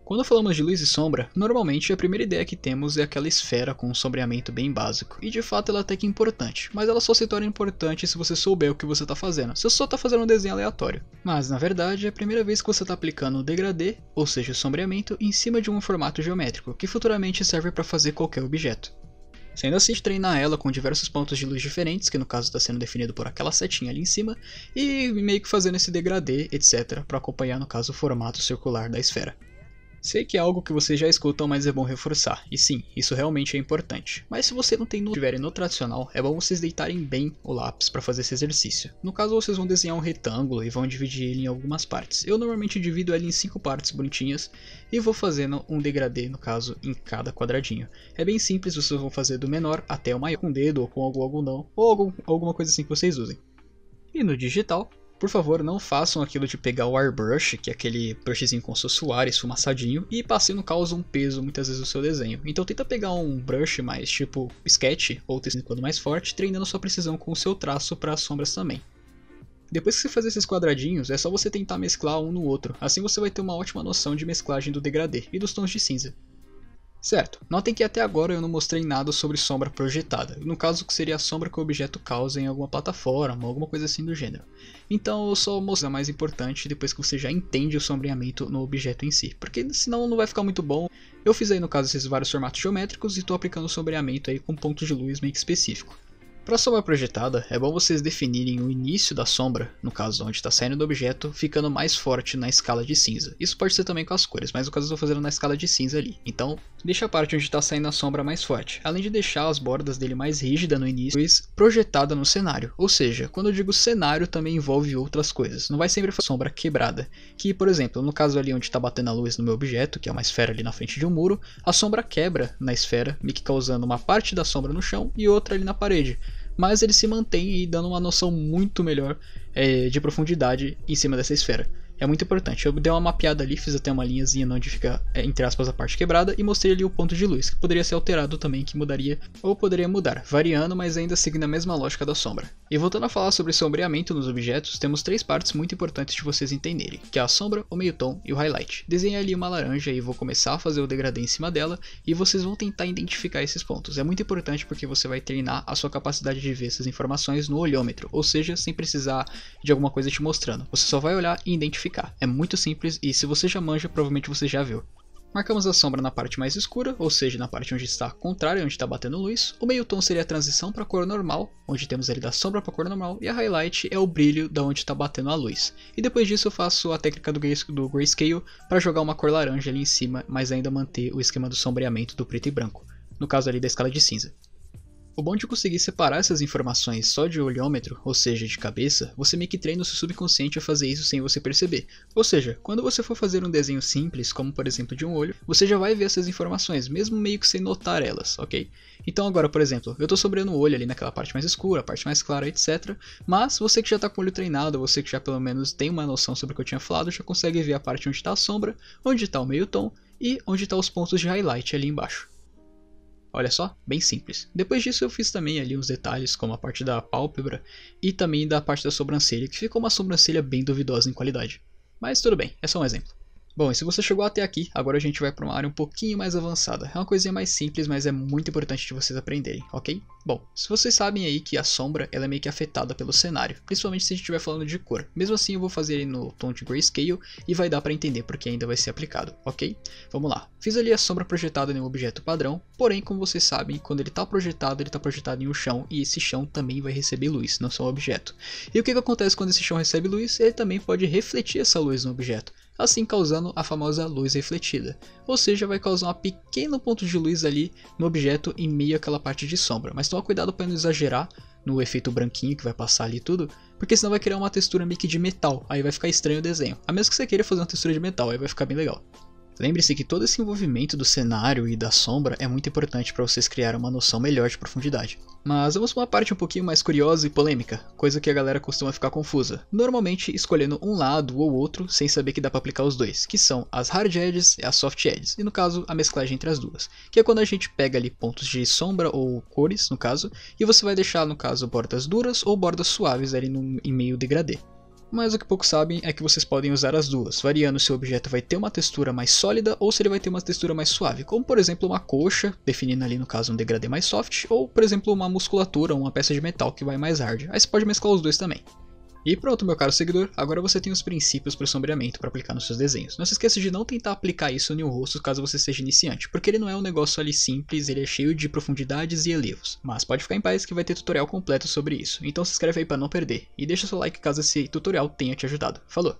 Quando falamos de luz e sombra, normalmente a primeira ideia que temos é aquela esfera com um sombreamento bem básico, e de fato ela é até que importante, mas ela só se torna importante se você souber o que você está fazendo, se você só está fazendo um desenho aleatório. Mas na verdade é a primeira vez que você está aplicando o degradê, ou seja, o sombreamento, em cima de um formato geométrico, que futuramente serve para fazer qualquer objeto. Sendo assim, treinar ela com diversos pontos de luz diferentes, que no caso está sendo definido por aquela setinha ali em cima, e meio que fazendo esse degradê, etc, para acompanhar no caso o formato circular da esfera. Sei que é algo que vocês já escutam, mas é bom reforçar, e sim, isso realmente é importante. Mas se você não tiverem no tradicional, é bom vocês deitarem bem o lápis para fazer esse exercício. No caso, vocês vão desenhar um retângulo e vão dividir ele em algumas partes. Eu normalmente divido ele em 5 partes bonitinhas e vou fazendo um degradê, no caso, em cada quadradinho. É bem simples, vocês vão fazer do menor até o maior, com o dedo ou com algum algodão, ou alguma coisa assim que vocês usem. E no digital, por favor, não façam aquilo de pegar o airbrush, que é aquele brushzinho com seu suor esfumaçadinho, e passem no caso um peso muitas vezes no seu desenho. Então tenta pegar um brush mais tipo sketch, ou tecido mais forte, treinando sua precisão com o seu traço para as sombras também. Depois que você fazer esses quadradinhos, é só você tentar mesclar um no outro, assim você vai ter uma ótima noção de mesclagem do degradê e dos tons de cinza. Certo, notem que até agora eu não mostrei nada sobre sombra projetada, no caso que seria a sombra que o objeto causa em alguma plataforma, alguma coisa assim do gênero. Então eu só mostro a mais importante depois que você já entende o sombreamento no objeto em si, porque senão não vai ficar muito bom. Eu fiz aí no caso esses vários formatos geométricos e estou aplicando o sombreamento aí com pontos de luz meio que específico. Para a sombra projetada, é bom vocês definirem o início da sombra, no caso onde está saindo do objeto, ficando mais forte na escala de cinza. Isso pode ser também com as cores, mas no caso eu estou fazendo na escala de cinza ali. Então, deixa a parte onde está saindo a sombra mais forte, além de deixar as bordas dele mais rígidas no início e projetada no cenário. Ou seja, quando eu digo cenário também envolve outras coisas, não vai sempre fazer sombra quebrada. Que, por exemplo, no caso ali onde está batendo a luz no meu objeto, que é uma esfera ali na frente de um muro, a sombra quebra na esfera, meio que causando uma parte da sombra no chão e outra ali na parede. Mas ele se mantém e dando uma noção muito melhor de profundidade em cima dessa esfera. É muito importante. Eu dei uma mapeada ali, fiz até uma linhazinha onde fica, entre aspas, a parte quebrada e mostrei ali o ponto de luz, que poderia ser alterado também, que mudaria, ou poderia mudar, variando, mas ainda seguindo a mesma lógica da sombra. E voltando a falar sobre sombreamento nos objetos, temos 3 partes muito importantes de vocês entenderem, que é a sombra, o meio tom e o highlight. Desenhei ali uma laranja e vou começar a fazer o degradê em cima dela, e vocês vão tentar identificar esses pontos. É muito importante porque você vai treinar a sua capacidade de ver essas informações no olhômetro, ou seja, sem precisar de alguma coisa te mostrando. Você só vai olhar e identificar. É muito simples e se você já manja, provavelmente você já viu. Marcamos a sombra na parte mais escura, ou seja, na parte onde está contrária, onde está batendo luz. O meio tom seria a transição para a cor normal, onde temos ali da sombra para a cor normal. E a highlight é o brilho da onde está batendo a luz. E depois disso eu faço a técnica do grayscale para jogar uma cor laranja ali em cima, mas ainda manter o esquema do sombreamento do preto e branco. No caso ali da escala de cinza. O bom de conseguir separar essas informações só de olhômetro, ou seja, de cabeça, você meio que treina o seu subconsciente a fazer isso sem você perceber. Ou seja, quando você for fazer um desenho simples, como por exemplo de um olho, você já vai ver essas informações, mesmo meio que sem notar elas, ok? Então agora, por exemplo, eu estou sombreando o olho ali naquela parte mais escura, a parte mais clara, etc. Mas você que já está com o olho treinado, você que já pelo menos tem uma noção sobre o que eu tinha falado, já consegue ver a parte onde está a sombra, onde está o meio tom e onde estão os pontos de highlight ali embaixo. Olha só, bem simples. Depois disso eu fiz também ali uns detalhes como a parte da pálpebra e também da parte da sobrancelha, que ficou uma sobrancelha bem duvidosa em qualidade. Mas tudo bem, é só um exemplo. Bom, e se você chegou até aqui, agora a gente vai para uma área um pouquinho mais avançada. É uma coisinha mais simples, mas é muito importante de vocês aprenderem, ok? Bom, se vocês sabem aí que a sombra ela é meio que afetada pelo cenário, principalmente se a gente estiver falando de cor. Mesmo assim eu vou fazer ele no tom de grayscale e vai dar para entender porque ainda vai ser aplicado, ok? Vamos lá. Fiz ali a sombra projetada em um objeto padrão, porém como vocês sabem, quando ele está projetado em um chão e esse chão também vai receber luz, não só o objeto. E o que acontece quando esse chão recebe luz? Ele também pode refletir essa luz no objeto, assim causando a famosa luz refletida, ou seja, vai causar um pequeno ponto de luz ali no objeto em meio àquela parte de sombra, mas toma cuidado para não exagerar no efeito branquinho que vai passar ali tudo, porque senão vai criar uma textura meio que de metal, aí vai ficar estranho o desenho, a menos que você queira fazer uma textura de metal, aí vai ficar bem legal. Lembre-se que todo esse envolvimento do cenário e da sombra é muito importante para vocês criarem uma noção melhor de profundidade. Mas vamos para uma parte um pouquinho mais curiosa e polêmica, coisa que a galera costuma ficar confusa, normalmente escolhendo um lado ou outro sem saber que dá para aplicar os dois, que são as hard edges e as soft edges, e no caso a mesclagem entre as duas, que é quando a gente pega ali pontos de sombra ou cores, no caso, e você vai deixar no caso bordas duras ou bordas suaves ali em meio degradê. Mas o que poucos sabem é que vocês podem usar as duas, variando se o objeto vai ter uma textura mais sólida ou se ele vai ter uma textura mais suave, como por exemplo uma coxa, definindo ali no caso um degradê mais soft, ou por exemplo uma musculatura ou uma peça de metal que vai mais hard. Aí você pode mesclar os dois também. E pronto, meu caro seguidor, agora você tem os princípios para o sombreamento para aplicar nos seus desenhos. Não se esqueça de não tentar aplicar isso em um rosto caso você seja iniciante, porque ele não é um negócio ali simples, ele é cheio de profundidades e relevos. Mas pode ficar em paz que vai ter tutorial completo sobre isso, então se inscreve aí para não perder, e deixa seu like caso esse tutorial tenha te ajudado. Falou!